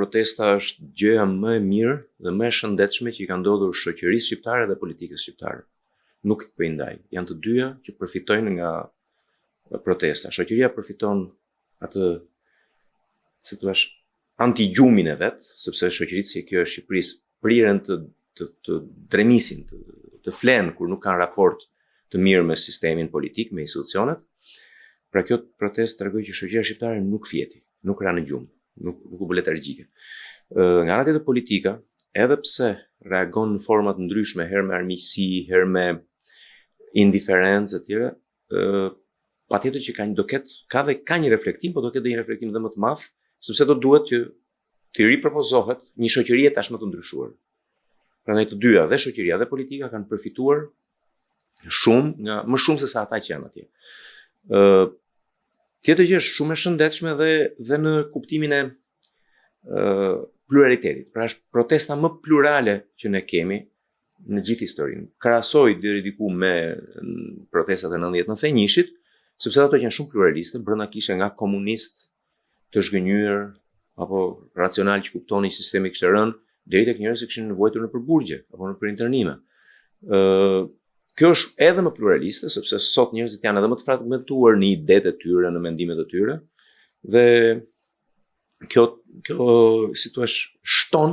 protesta është gjëja më e mirë dhe më e shëndetshme që i ka ndodhur shoqërisë shqiptare dhe politikës shqiptare. Nuk po i ndaj. Janë të dyja që përfitojnë nga protesta. Shoqëria përfiton atë, si thua, anti-gjumin e vet, sepse shoqëritë si kjo e Shqipërisë priren të dremisin, të flenë kur nuk kanë raport të mirë me sistemin politik, me institucionet. Pra kjo protestë tregoi që shoqëria shqiptare nuk fjeti, nuk ra në gjumë, nuk u bë letargjike. Nga ana tjetër politika, edhe pse reagon në forma të ndryshme, herë me armiqësi, herë me indiferencë e tjera, patjetër që ka një reflektim, por do ketë një reflektim dhe më të madh, sepse do duhet që të ripropozohet një shoqëri tashmë të ndryshuar. Prandaj të dyja, dhe shoqëria dhe politika kanë përfituar më shumë se sa ata që janë atje. Tjetër që është shumë e shëndetshme dhe në kuptimin e pluralitetit. Pra është protesta më plurale që ne kemi në gjithë historinë. Krahasoj deri diku me protestat e 90-91-shit, sepse ato janë shumë pluraliste, brenda kishte nga komunist të zhgënjur apo racional që kuptonin sistemi kishte rënë, deri tek njerëz që kishin nevojtur në përburgje apo në përinternime. Kjo është edhe më pluraliste, sepse sot njerëzit janë edhe më të fragmentuar në idetë e tyre, në mendimet e tyre, dhe kjo si thua shton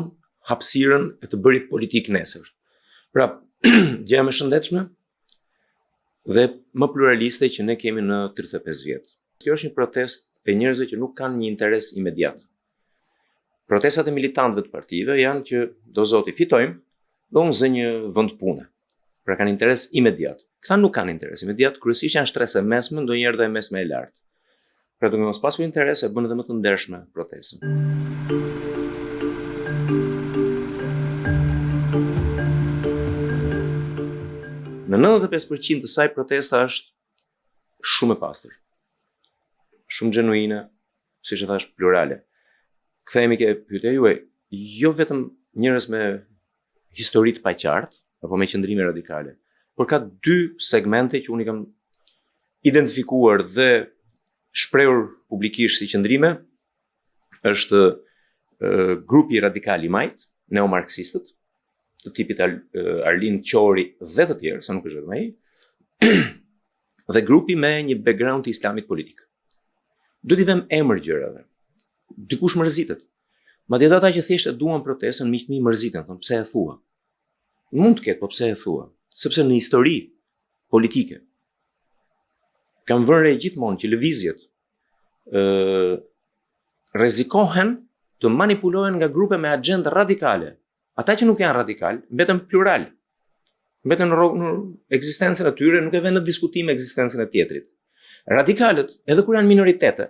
hapësirën e të bërit politik nesër. Pra, gjëja më shëndetshme dhe më pluraliste që ne kemi në 35 vjet. Kjo është një protestë e njerëzve që nuk kanë një interes imediat. Protestat e militantëve të partive janë që do zoti fitojmë dhe unë zë një vend pune. Pra kanë interes imediat. Këta nuk kanë interes imediat, kryesisht janë shtrese mesme, ndonjëherë dhe mesme e lartë. Pra duke mos pasur interes e bën edhe më të ndershme protestën. Në 95% të saj protesta është shumë e pastër. Shumë genuine, siç e thash, plurale. Kthehemi ke pyetja juaj, jo vetëm njerëz me histori të paqartë apo me qëndrime radikale, por ka dy segmente që unë i kam identifikuar dhe shprehur publikisht si qëndrime. Është grupi radikal i majt, neomarksistët, të tipit Arlind Qori dhe të tjerë, sa nuk është vetëm ai, dhe grupi me një background të islamit politik. Do t'i them emër gjërave. Dikush mërzitet. Madje ata që thjesht e duan protestën, miqtë mi mërziten, thonë pse e thua. Mund të ketë, po pse e thua? Sepse në histori politike kam vënë re gjithmonë që lëvizjet rrezikohen të manipulohen nga grupe me agjendë radikale. Ata që nuk janë radikal, mbeten plural. Mbeten në ekzistencën e tyre, nuk e vënë në diskutim ekzistencën e tjetrit. Radikalët, edhe kur janë minoritete,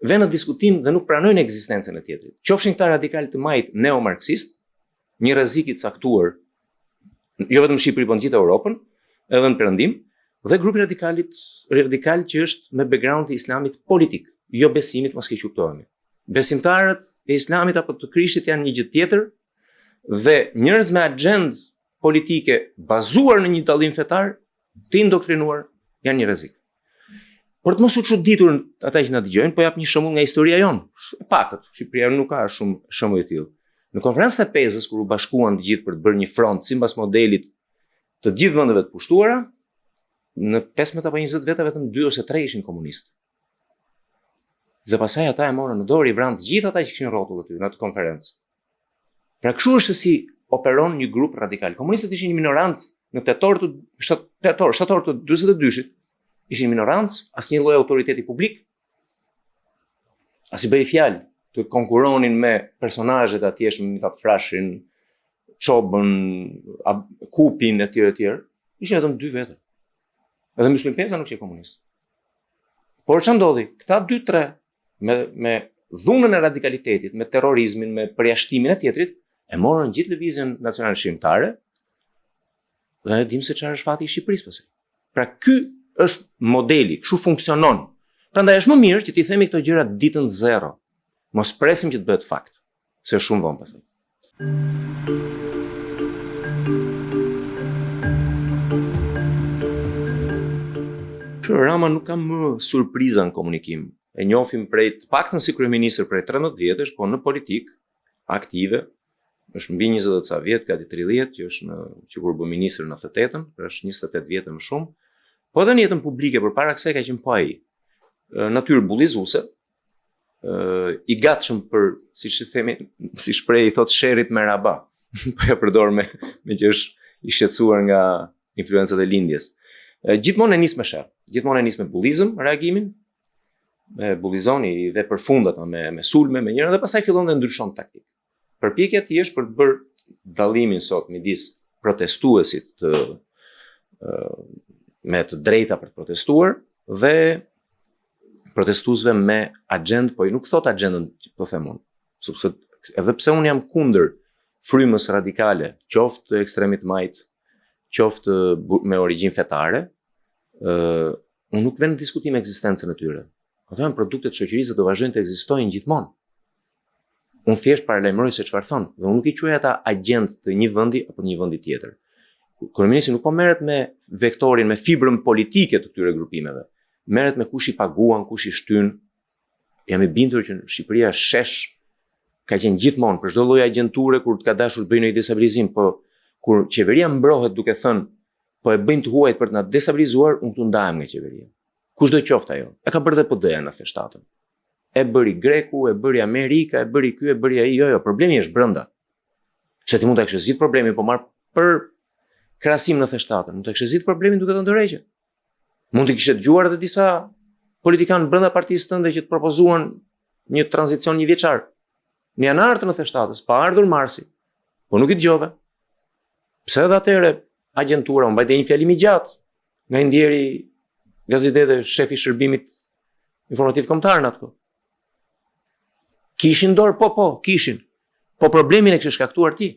vënë në diskutim dhe nuk pranojnë ekzistencën e tjetrit. Qofshin këta radikal të majt neomarksist, një rrezik i caktuar, jo vetëm në Shqipëri, por në gjithë Europën, edhe në Perëndim, dhe grupi radikal që është me background të islamit politik, jo besimit, mos keq kuptohemi. Besimtarët e islamit apo të Krishtit janë një gjë tjetër, dhe njerëz me agjendë politike bazuar në një dallim fetar, të indoktrinuar, janë një rrezik. Por të mos u çuditur ata që na dëgjojnë, po jap një shembull nga historia jonë. E pakët, Shqipëria nuk ka shumë shembuj të tillë. Në konferencën e Pezës, kur u bashkuan të gjithë për të bërë një front sipas modelit të gjithë vendeve të pushtuara, në 15 apo 20 vete vetëm 2 ose 3 ishin komunistë. Dhe pastaj ata e morën në dorë, i vranë të gjithë ata që kishin rrotull aty në atë konferencë. Pra kështu është si operon një grup radikal. Komunistët ishin një minorancë në shtator të 42-shit. Ishin minorancë, asnjë lloj autoriteti publik, as i bëj fjalë të konkuronin me personazhet atjeshëm, me ta të frashin, Çobën, Kupin e tjerë. Ishin vetëm 2 vete. Edhe Myslim Peza nuk ishte komunist. Por ç'a ndodhi? Këta 2-3 me dhunën e radikalitetit, me terrorizmin, me përjashtimin e tjetrit, e morën gjithë lëvizjen nacionale shqiptare. Dhe ne dim se çfarë është fati i Shqipërisë pastaj. Pra ky është modeli, kështu funksionon. Prandaj është më mirë që t'i themi këto gjëra ditën 0. Mos presim që të bëhet fakt, se është shumë vonë pastaj. Rama nuk ka më surpriza në komunikim. E njohim prej të paktën si kryeministër prej 13 vjetësh, po në politik aktive, është mbi 20 dhe ca vjet, gati 30, që kur bë ministër në 98-ën, është 28 vjet më shumë, po edhe në jetën publike përpara kësaj ka qenë po ai. Natyrë bullizuese, i gatshëm për, siç i themi, si shpreh i thot sherrit me raba. Po ja përdor me që është i shqetësuar nga influencat e lindjes. Gjithmonë e nis me sherr, gjithmonë e nis me bullizëm reagimin, me bullizoni dhe përfundat me sulme, me njëra dhe pastaj fillon të ndryshon taktik. Përpjekja e tij është për të bërë dallimin sot midis protestuesit me të drejta për të protestuar dhe protestuesve me agjendë, po nuk thot agjendën, po them unë, sepse edhe pse unë jam kundër frymës radikale, qoftë të ekstremit majt, qoftë me origjinë fetare, unë nuk vjen në diskutim ekzistencën e tyre. Ato janë produkte të shoqërisë që do vazhdojnë të ekzistojnë gjithmonë. Unë thjesht paralajmëroj se çfarë thon, dhe unë nuk i quaj ata agjent të një vendi apo një vendi tjetër. Kryeministri nuk po merret me vektorin, me fibrën politike të këtyre grupimeve. Merret me kush i paguan, kush i shtyn. Jam i bindur që Shqipëria shesh ka qenë gjithmonë për çdo lloj agjenture kur ka dashur të bëjë një destabilizim, po kur qeveria mbrohet duke thënë po e bëjnë të huajt për të na destabilizuar, unë të ndahem nga qeveria. Kushdo qoftë ajo. E ka bërë dhe PD-ja në 97-ën. E bëri Greku, e bëri Amerika, e bëri ky, e bëri ai. Jo, problemi është brenda. Se ti mund ta kishe zgjidhur problemin, po marr për krahasim në 97-ën, mund ta kishe zgjidhur problemin duke dhënë dorëheqje. Mund të kishe dëgjuar edhe disa politikanë brenda partisë tënde që të propozuan një tranzicion një vjeçar. Në janar të 97-s, pa ardhur Marsi, po nuk i dëgjove. Pse edhe atëherë agjentura, unë mbajtë një fjalim i gjatë, nga i ndjeri gazetete, shefi i shërbimit informativ kombëtar në atë. Kishin dorë, po, kishin. Po problemin e kishe shkaktuar ti.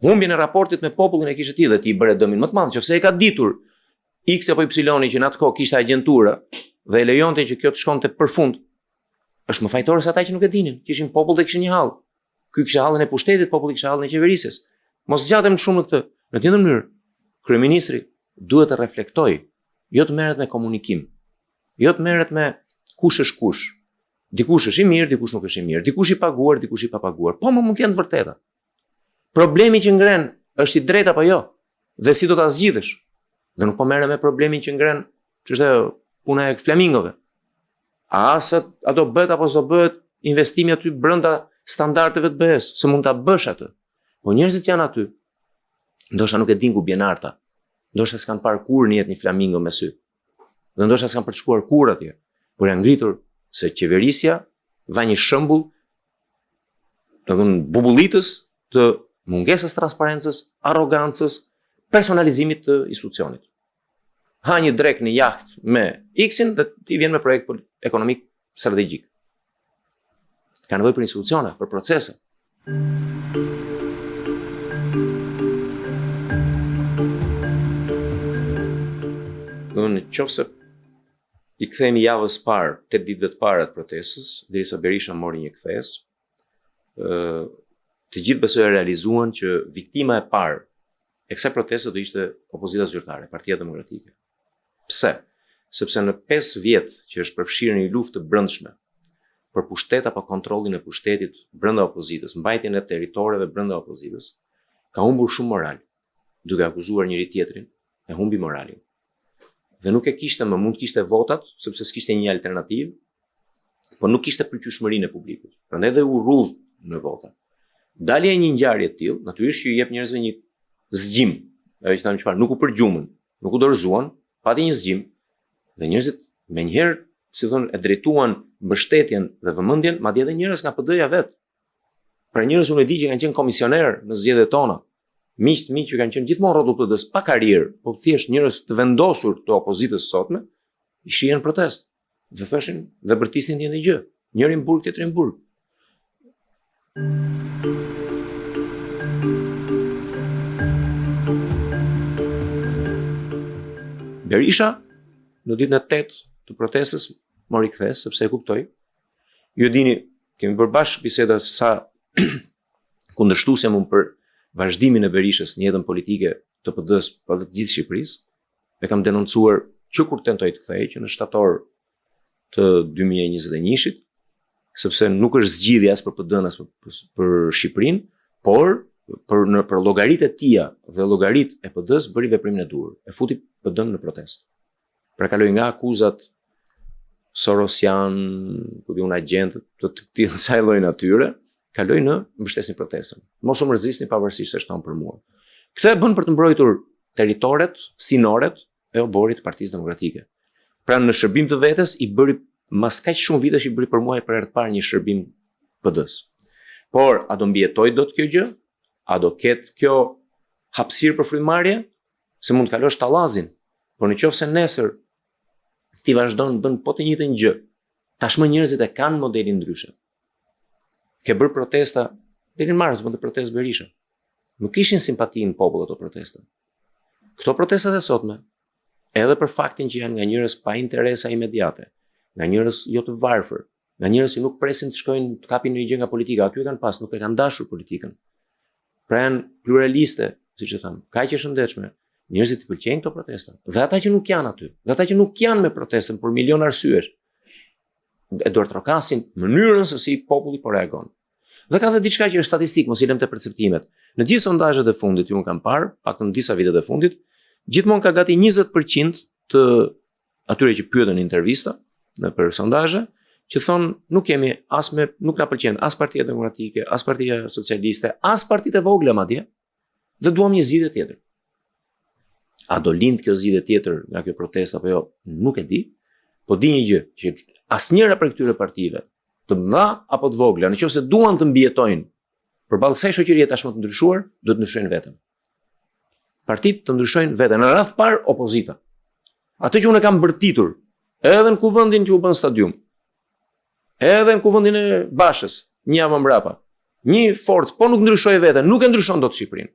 Humbjen e raportit me popullin e kishe ti dhe ti i bëre dëmin më të madh, qofse e ka ditur X apo Y që në atë kohë kishte agjentura dhe e lejonte që kjo të shkonte përfund. Është më fajtore se ata që nuk e dinin, që ishin popull dhe kishin një hall. Ky kishte hallin e pushtetit, populli kishte hallin e qeverisjes. Mos zgjatem shumë në këtë. Në të njëjtën mënyrë, kryeministri duhet të reflektojë, jo të merret me komunikim, jo të merret me kush është kush. Dikush është i mirë, dikush nuk është i mirë, dikush i paguar, dikush i papaguar. Po mund të jenë të vërteta. Problemi që ngren është i drejtë apo jo? Dhe si do ta zgjidhësh? Dhe nuk po merrem me problemin që ngren, ç'është puna e flamingove. A sa ato bëhet apo s'do bëhet investimi aty brenda standardeve të BE-s, se mund ta bësh atë. Po njerëzit janë aty. Ndoshta nuk e din ku bjen arta. Ndoshta s'kan parë kur në jetë një flamingo me sy. Dhe ndoshta s'kan përshkuar kur atje. Por janë ngritur se qeverisja dha një shembull të bubullitës të mungesës transparencës, arrogancës, personalizimit të institucionit. Ha një drek në jaht me X-in dhe ti vjen me projekt ekonomik strategjik. Ka nevojë për institucione, për procese. Në qofse i kthehemi javës parë, 8 ditëve të para të protestës, derisa Berisha mori një kthes, të gjithë besoj realizuan që viktima e parë e kësaj proteste do ishte opozita zyrtare, Partia Demokratike. Pse? Sepse në 5 vjet që është përfshirë një luftë të brendshme për pushtet apo kontrollin e pushtetit brenda opozitës, mbajtjen e territoreve brenda opozitës, ka humbur shumë moral, duke akuzuar njëri tjetrin, e humbi moralin. Dhe nuk e kishte më, mund kishte votat, sepse s'kishte një alternativë, por nuk kishte përqyeshmërinë e publikut. Prandaj dhe u rrudh në vota. Dalja e një ngjarje të tillë, natyrisht që i jep njerëzve një zgjim, ajo që thamë çfarë, nuk u përgjumen, nuk u dorëzuan, pati një zgjim, dhe njerëzit menjëherë, si thonë, e drejtuan mbështetjen dhe vëmendjen, madje edhe njerëz nga PD-ja vet. Për njerëz unë e di që kanë qenë komisioner në zgjedhjet tona, miq që kanë qenë gjithmonë rrotull PD-s, pa karrierë, po thjesht njerëz të vendosur të opozitës sotme, i shihen protestë. Dhe thoshin dhe bërtisin të një gjë, njëri në burg, tjetri në burg. Berisha në ditën e 8 të protestës mori kthes sepse e kuptoi. Ju dini, kemi bërë bashkë biseda sa kundërshtues jam unë për vazhdimin e Berishës në jetën politike të PD-s për të gjithë Shqipërisë. E kam denoncuar që kur tentoi të kthehej që në shtator të 2021-shit, sepse nuk është zgjidhja as për PD-n as për Shqipërinë, por për llogaritë e tia dhe llogaritë e PD-s bëri veprimin e duhur. E futi PD-n në protestë. Pra kaloi nga akuzat Sorosian, ku diun agent të tillë sa lloj natyre, kaloi në mbështesni protestën. Mos u mërzisni pavarësisht se shton për mua. Këtë e bën për të mbrojtur territoret, sinoret e oborit të Partisë Demokratike. Pra në shërbim të vetes i bëri mas kaq shumë vitesh i bëri për mua për herë të parë një shërbim PD-s. Por a do mbijetoj dot kjo gjë? A do ketë kjo hapësirë për frymarrje? Se mund të kalosh tallazin. Por nëse nesër ti vazhdon bën po të njëjtën gjë, tashmë njerëzit e kanë modelin ndryshe. Ke bërë protesta, deri në mars bën të protestë Berisha. Nuk kishin simpati në popull ato protesta. Këto protestat e sotme, edhe për faktin që janë nga njerëz pa interesa imediate, nga njerëz jo të varfër, nga njerëz që nuk presin të shkojnë të kapin një gjë nga politika, aty kanë pas, nuk e kanë dashur politikën. Pra janë pluraliste, siç e tham, kaq e shëndetshme. Njerëzit i pëlqejnë këto protesta. Dhe ata që nuk janë aty, dhe ata që nuk janë me protestën për milion arsyesh, e duhet trokasin mënyrën se si populli po reagon. Dhe ka dhe diçka që është statistik, mos i lëm te perceptimet. Në gjithë sondazhet e fundit që unë kam parë, paktën në disa vitet e fundit, gjithmonë ka gati 20% të atyre që pyeten në intervista, në për sondazhe, që thonë nuk na pëlqen as Partia Demokratike, as Partia Socialiste, as partitë e vogla madje, dhe duam një zgjidhje tjetër. A do lind kjo zgjidhje tjetër nga kjo protestë apo jo? Nuk e di. Po di një gjë, që asnjëra prej këtyre partive, të mëdha apo të vogla, nëse duan të mbijetojnë përballë kësaj shoqërie tashmë të ndryshuar, duhet të ndryshojnë veten. Partitë të ndryshojnë veten. Në radh parë opozita. Atë që unë kam bërtitur, edhe në kuvendin që u bën stadium, edhe në kuvendin e Bashës, një javë mbrapa, një forcë po nuk ndryshoi veten, nuk e ndryshon dot Shqipërinë.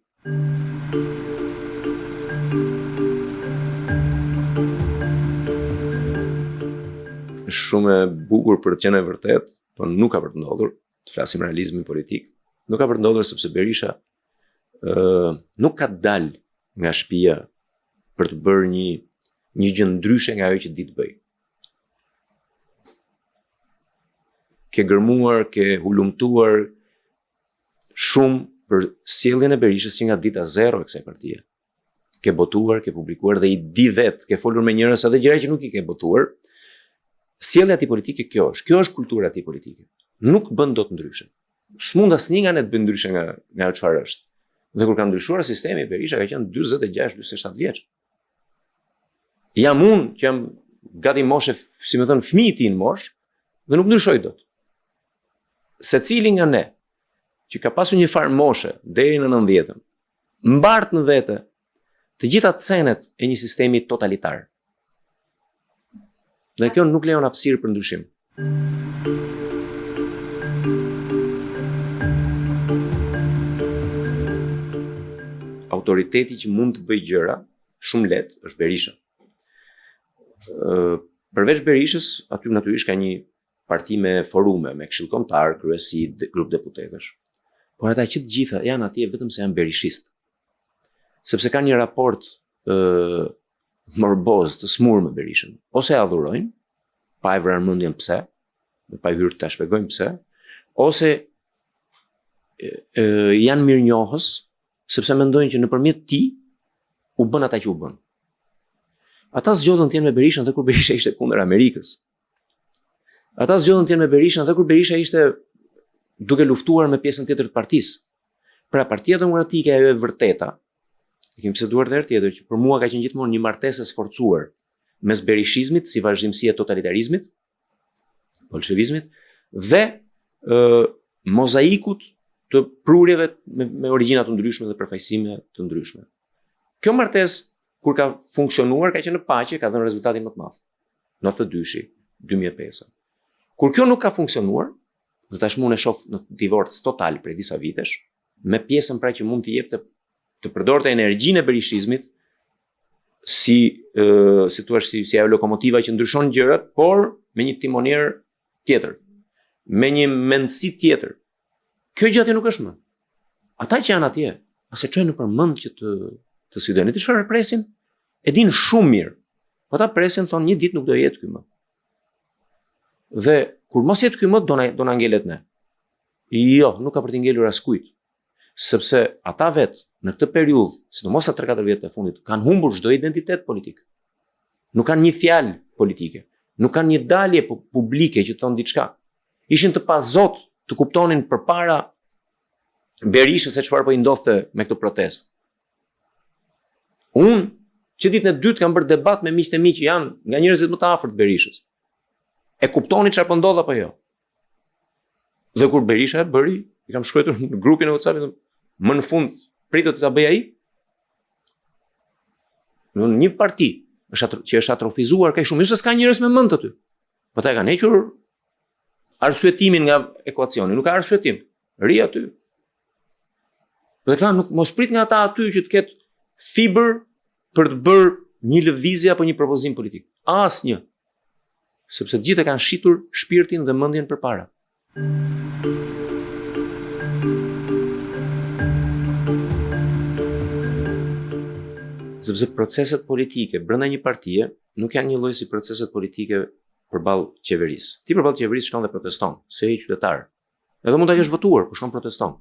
Shumë e bukur për të qenë e vërtet, por nuk ka për të ndodhur, të flasim realizmin politik, nuk ka për të ndodhur sepse Berisha nuk ka dalë nga shtëpia për të bërë një gjë ndryshe nga ajo që di të bëj. Ke gërmuar, ke hulumtuar shumë për sjelljen e Berishës që nga dita zero e kësaj partie. Ke botuar, ke publikuar dhe i di vetë, ke folur me njerëz edhe gjëra që nuk i ke botuar. Sjellja e tij politike kjo është kultura e tij politike. Nuk bën dot ndryshe. S'mund asnjë nga ne të bëjë ndryshe nga ajo çfarë është. Dhe kur ka ndryshuar sistemi, Berisha ka qenë 46-47 vjeç. Jam unë që jam gati moshe, si më thënë, fëmijë i tij në moshë, dhe nuk ndryshoj dot. Secili nga ne që ka pasur një farë moshe deri në 90-ën, mbart në vete të gjitha cenet e një sistemi totalitar. Dhe kjo nuk lejon hapësirë për ndryshim. Autoriteti që mund të bëjë gjëra shumë lehtë është Berisha. Përveç Berishës, aty natyrisht ka një parti me forume, me këshill kombëtar, kryesi, grup deputetësh. Por ata që të gjitha janë atje vetëm se janë berishistë. Sepse kanë një raport morboz të smur me Berishën. Ose e adhurojnë, pa e vrarë mendjen pse, pa e hyrë ta shpjegojnë pse, ose janë mirënjohës, sepse mendojnë që nëpërmjet tij u bën ata që u bën. Ata zgjodhen të jenë me Berishën edhe kur Berisha ishte kundër Amerikës. Ata zgjodhen të jenë me Berishën edhe kur Berisha ishte duke luftuar me pjesën tjetër të partisë. Pra Partia Demokratike ajo e vërteta, e kemi biseduar herë tjetër, që për mua ka qenë gjithmonë një martesë e sforcuar mes berishizmit si vazhdimësi e totalitarizmit, bolshevizmit, dhe mozaikut të prurjeve me origjina të ndryshme dhe përfaqësime të ndryshme. Kjo martesë, kur ka funksionuar, ka qenë në paqe, ka dhënë rezultatin më të madh. 92-shi, 2005. Kur kjo nuk ka funksionuar, dhe tashmë unë e shoh në divorc total prej disa vitesh, me pjesën pra që mund të jepte të përdorte energjinë e berishizmit si ajo lokomotiva që ndryshon gjërat, por me një timonier tjetër, me një mendësi tjetër. Kjo gjë aty nuk është më. Ata që janë atje, as e çojnë nëpër mend që të sfidojnë. Ti çfarë presin? E din shumë mirë. Po ata presin, thonë, një ditë nuk do jetë ky më. Dhe kur mos jetë ky më do na ngelet ne. Jo, nuk ka për të ngelur askujt. Sepse ata vetë në këtë periudhë, sidomos ato 3-4 vjet e fundit, kanë humbur çdo identitet politik. Nuk kanë një fjalë politike, nuk kanë një dalje publike që të thonë diçka. Ishin të pazot të kuptonin përpara Berishës se çfarë po i ndodhte me këtë protestë. Unë që ditën e dytë kam bërë debat me miqtë e mi që janë nga njerëzit më të afërt Berishës. E kuptoni çfarë po ndodh apo jo? Dhe kur Berisha e bëri, i kam shkruar në grupin e WhatsApp-it, më në fund pritet të ta bëj ai. Në një parti që është atrofizuar kaq shumë, jo se s'ka njerëz me mend aty. Po ta kanë hequr arsyetimin nga ekuacioni, nuk ka arsyetim. Ri aty. Dhe nuk mos prit nga ata aty që të ketë fiber për të bërë një lëvizje apo një propozim politik. Asnjë. Sepse gjithë kanë shitur shpirtin dhe mendjen përpara. Sepse proceset politike brenda një partie nuk janë një lloj si proceset politike përballë qeverisë. Ti përballë qeverisë shkon dhe proteston, se je qytetar. Edhe mund ta kesh votuar, por shkon proteston.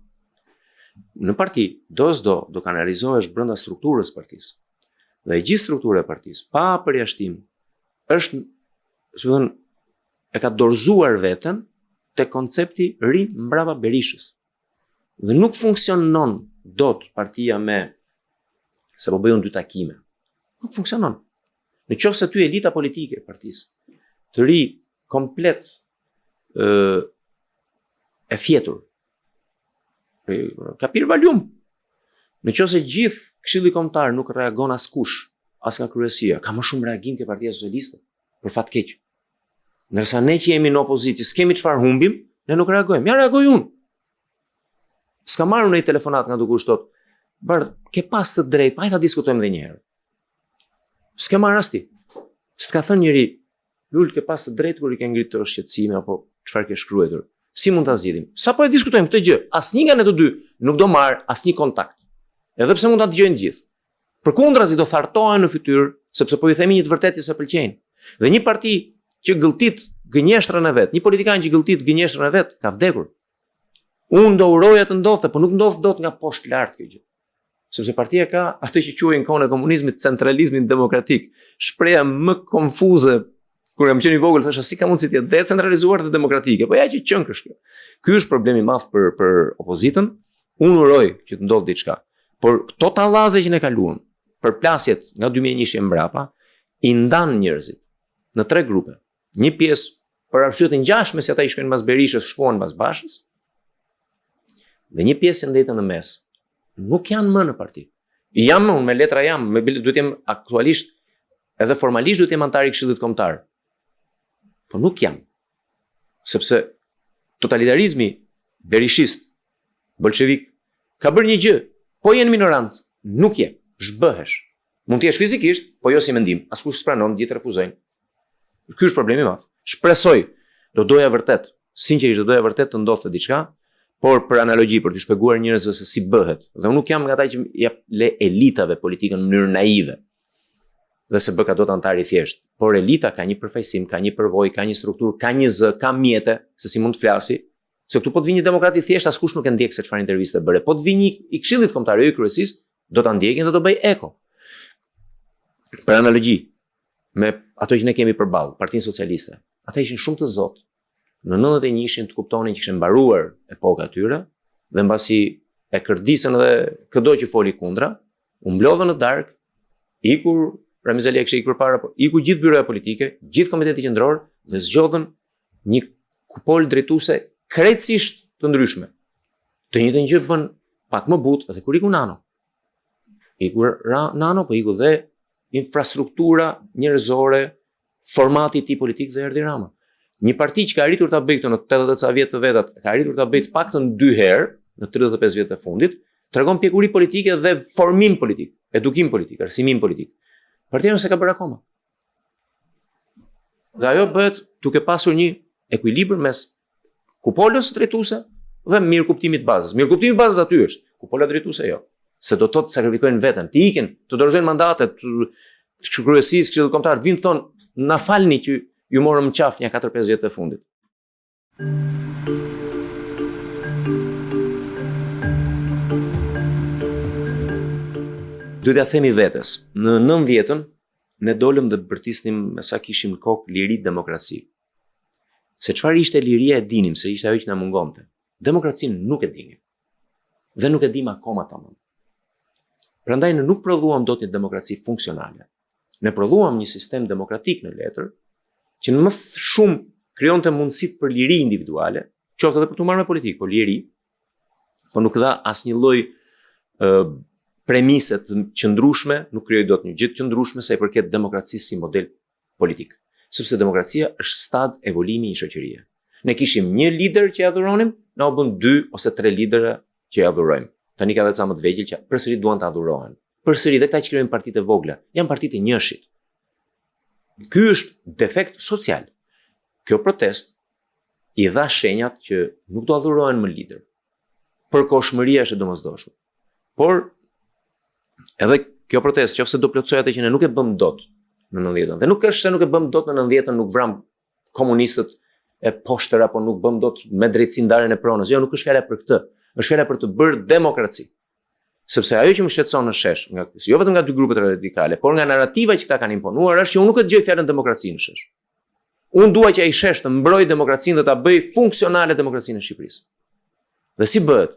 Në parti, do kanalizohesh brenda strukturës partisë. Dhe gjithë struktura e partisë, pa përjashtim, është, si thon, e ka dorëzuar veten te koncepti ri mbrapa Berishës. Dhe nuk funksionon dot partia me se po bëjun 2 takime. Nuk funksionon. Në qoftë se ty elita politike e partisë të ri komplet e fjetur. Ka pirë valium. Në qoftë se gjithë Këshilli Kombëtar nuk reagon askush, as nga kryesia, ka më shumë reagim ke Partia Socialiste, për fat keq. Ndërsa ne që jemi në opozitë, s'kemi çfarë humbim, ne nuk reagojmë. Ja reagoj unë. S'ka marrë në një telefonat nga dikush thotë, "Bardh, ke pas të drejtë, pa ta diskutojmë edhe një herë." S'ke marrë as ti. S'ka thënë njëri, "Lul, ke pas të drejtë kur i ke ngritur shqetësime apo çfarë ke shkruar." Si mund ta zgjidhim? Sapo e diskutojmë këtë gjë, asnjë nga ne të dy nuk do marr asnjë kontakt. Edhe pse mund ta dëgjojnë gjithë. Përkundrazi do thartohen në fytyrë, sepse po i themi një të vërtetë që sa pëlqejnë. Dhe një parti që gëlltit gënjeshtrën e vet, një politikan që gëlltit gënjeshtrën e vet, ka vdekur. Unë do uroja të ndodhte, po nuk ndodh dot nga poshtë lart kjo gjë. Sepse partia ka atë që quajnë kohën e komunizmit centralizmin demokratik. Shpreha më konfuze kur jam qenë i vogël thashë si ka mundësi të jetë decentralizuar dhe demokratike, po ja që qënkë është kjo. Ky është problemi i madh për opozitën. Unë uroj që të ndodhë diçka. Por këto tallaze që ne kaluam, përplasjet nga 2001 mbrapa, i ndan njerëzit në 3 grupe. Një pjesë për arsye të ngjashme si ata i shkojnë mbas Berishës, shkuan mbas Bashës, dhe një pjesë që ndetën në mes. Nuk janë më në parti. Jam unë me letra jam, duhet jem aktualisht edhe formalisht duhet jem antar i Këshillit Kombëtar. Po nuk jam. Sepse totalitarizmi berishist, bolshevik, ka bërë një gjë. Po jenë minorancë, nuk je, zhbëhesh. Mund të jesh fizikisht, po jo si mendim. Askush s'pranon, gjithë refuzojnë. Ky është problemi i madh. Shpresoj, do doja vërtet, sinqerisht do doja vërtet të ndodhte diçka, por për analogji, për të shpjeguar njerëzve se si bëhet. Dhe unë nuk jam nga ata që jap le elitave politikën në mënyrë naive. Dhe se bë ka do të antari thjesht. Por elita ka një përfaqësim, ka një përvojë, ka një strukturë, ka një zë, ka mjete se si mund të flasi. Se këtu po të vi një demokrat i thjesht, askush nuk e ndjek se çfarë interviste bëre. Po të vi një i Këshillit Kombëtar, jo i kryesisë, do ta ndjekin dhe do bëj eko. Për analogji, me ato që ne kemi përballë, Partinë Socialiste, ata ishin shumë të zotë. Në 91-shin të kuptonin që kishin mbaruar epoka e tyre dhe mbasi e kërdisën edhe këdo që foli kundra, u mblodhën në darkë, ikur Ramiz Ali kishte ikur përpara, iku gjithë byroja politike, gjithë komiteti qendror dhe zgjodhën një kupol drejtuese krejtësisht të ndryshme. Të njëjtën gjë bën pak më butë edhe kur iku Nano. Iku Nano, po iku dhe infrastruktura njerëzore, formati i tij politik dhe erdhi Rama. Një parti që ka arritur ta bëjë këto në 80 ca vjet të vetat, ka arritur ta bëjë të paktën 2 herë në 35 vjet të fundit, tregon pjekuri politike dhe formim politik, edukim politik, arsimim politik. Partia nëse ka bërë akoma. Dhe ajo bëhet duke pasur një ekuilibër mes kupolës drejtuese dhe mirëkuptimit bazës. Mirëkuptimi i bazës aty është, kupola drejtuese jo. Se do të sakrifikojnë veten, të ikin, të dorëzojnë mandatet, të kryesisë Këshillit Kombëtar, të vinë thonë, na falni që ju morëm qaf një 4-5 vjet të fundit. Duhet ja themi vetes, në 90-ën ne dolëm dhe bërtisnim me sa kishim në kokë liri demokraci. Se çfarë ishte liria e dinim, se ishte ajo që na mungonte. Demokracinë nuk e dinim. Dhe nuk e dim akoma tamam. Prandaj ne nuk prodhuam dot një demokraci funksionale. Ne prodhuam një sistem demokratik në letër, që në më shumë krijonte mundësitë për liri individuale, qoftë edhe për të marrë me politikë, po liri, po nuk dha asnjë lloj premise të qëndrueshme, nuk krijoi dot një gjë të qëndrueshme sa i përket demokracisë si model politik. Sepse demokracia është stad evolimi i një shoqërie. Ne kishim një lider që e adhuronim, na u bën 2 ose 3 lidera që e adhurojmë. Tani ka edhe ca më të vegjël që përsëri duan të adhurohen. Përsëri dhe këta që krijojnë partitë e vogla, janë partitë e njëshit. Ky është defekt social. Kjo protest i dha shenjat që nuk do adhurohen më lider. Përkohshmëria është e domosdoshme. Por edhe kjo protest, qofse do plotësoj atë që ne nuk e bëm dot në 90-ën. Dhe nuk është se nuk e bëm dot në 90-ën, nuk vram komunistët e poshtër apo nuk bëm dot me drejtësi ndarjen e pronës. Jo, nuk është fjala për këtë. Është fjala për të bërë demokraci. Sepse ajo që më shqetëson në shesh, jo vetëm nga 2 grupet radikale, por nga narrativa që këta kanë imponuar, është që unë nuk e dëgjoj fjalën demokraci në shesh. Unë dua që ai shesh të mbrojë demokracinë dhe ta bëj funksionale demokracinë në Shqipërisë. Dhe si bëhet?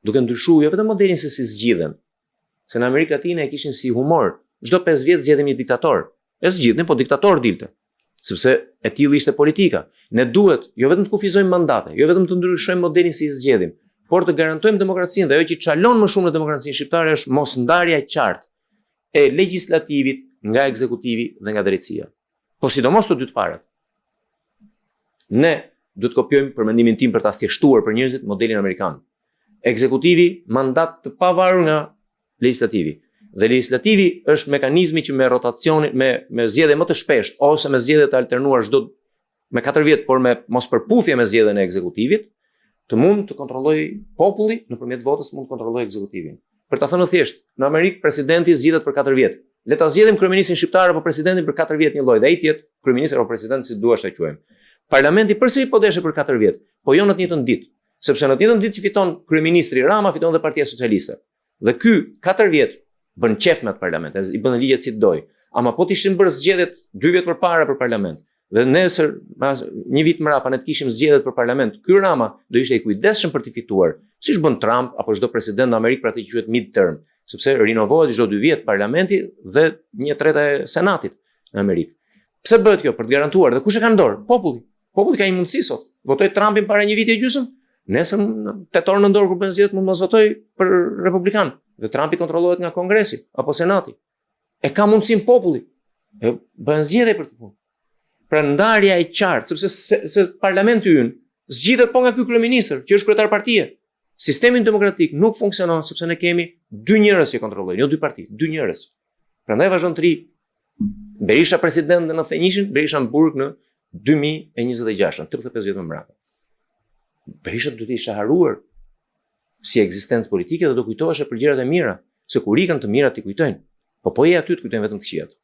Duke ndryshuar jo vetëm modelin se si zgjidhen. Se në Amerikë Latine e kishin si humor, çdo 5 vjet zgjedhim një diktator. E zgjidhnin, po diktator dilte. Sepse e tillë ishte politika. Ne duhet jo vetëm të kufizojmë mandate, jo vetëm të ndryshojmë modelin si zgjedhim, por të garantojmë demokracinë. Dhe ajo që çalon më shumë në demokracinë shqiptare është mos ndarja e qartë e legjislativit nga ekzekutivi dhe nga drejtësia. Po sidomos të dy të parat. Ne duhet të kopjojmë për mendimin tim për ta thjeshtuar për njerëzit modelin amerikan. Ekzekutivi mandat të pavarur nga legjislativi. Dhe legislativi është mekanizmi që me rotacionin, me zgjedhje më të shpeshtë ose me zgjedhje të alternuar çdo me 4 vjet, por me mos përputhje me zgjedhjen e ekzekutivit, të mund të kontrollojë populli nëpërmjet votës, mund të kontrollojë ekzekutimin. Për ta thënë thjesht, në Amerikë presidenti zgjidhet për 4 vjet. Le ta zgjedhim kryeministin shqiptar apo presidentin për 4 vjet një lloj, dhe ai tjetë kryeminist apo president si duash ta quajmë. Parlamenti përsëri po deshe për 4 vjet, po jo në të njëjtën ditë, sepse në të njëjtën ditë që fiton kryeministri Rama, fiton edhe Partia Socialiste. Dhe ky 4 vjet bën qef me atë parlament, i bën ligjet si doj. Ama po të ishin bërë zgjedhjet 2 vjet përpara për parlament, dhe nesër një vit mrapa ne të kishim zgjedhjet për parlament, ky Rama do ishte i kujdesshëm për të fituar, siç bën Trump apo çdo president në Amerikë për atë që quhet midterm, sepse rinovohet çdo 2 vjet parlamenti dhe 1/3 e senatit në Amerikë. Pse bëhet kjo? Për të garantuar. Dhe kush e ka në dorë? Populli. Populli ka një mundësi sot. Votoi Trumpin para një viti e gjysmë, nesër tetor në dorë kur bën zgjedhjet mund mos votoj për republikan. Dhe Trumpi kontrollohet nga Kongresi apo Senati. E ka mundësinë populli. E bën zgjedhje për të punë. Pra ndarja e qartë, sepse se parlamenti ynë zgjidhet po nga ky kryeministër, që është kryetar partie. Sistemi demokratik nuk funksionon sepse ne kemi 2 njerëz që kontrollojnë, jo 2 parti, 2 njerëz. Prandaj vazhdon të ri Berisha president në 91-shin, Berisha në burg në 2026, 35 vjet më mbrapa. Berisha duhet të ishte haruar si ekzistencë politike dhe do kujtohesh për gjërat e mira, se kur ikën të mirat i kujtojnë. Po je aty të kujtojnë vetëm të këqijat.